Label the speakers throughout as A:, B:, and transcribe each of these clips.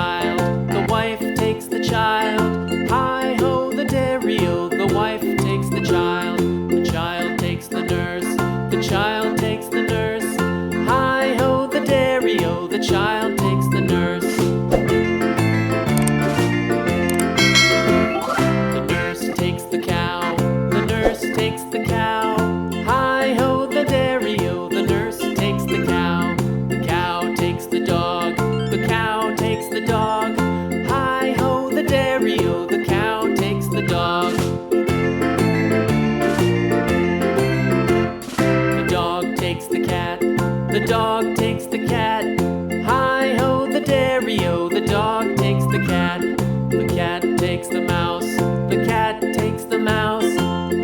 A: child, the wife takes the child. Hi-ho, the dairy-o, the wife takes the child takes the nurse, the child takes the nurse. Hi-ho, the dairy-o, the child takes the nurse. The nurse takes the cow, the nurse takes the cow. Hi-ho, the dairy-o, the nurse takes the cow. The cow takes the dog, the cow takes the dog. Hi-ho, the dairy-o, the cow takes the dog. The dog takes the cat, the dog takes the cat. Hi-ho, the dairy-o, the dog takes the cat. The cat takes the mouse, the cat takes the mouse.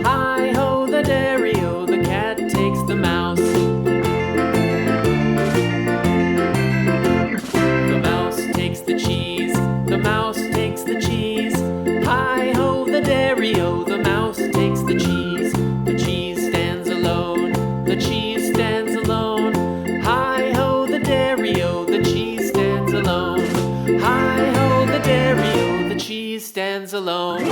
A: Hi-ho, the dairy-o, the cat takes the mouse. The mouse takes the cheese, the mouse takes the cheese. Hi-ho, the dairy-o, the mouse takes the cheese. The cheese stands alone, the cheese stands alone. Hi-ho, the dairy-o, the cheese stands alone. Hi-ho, the dairy-o, the cheese stands alone.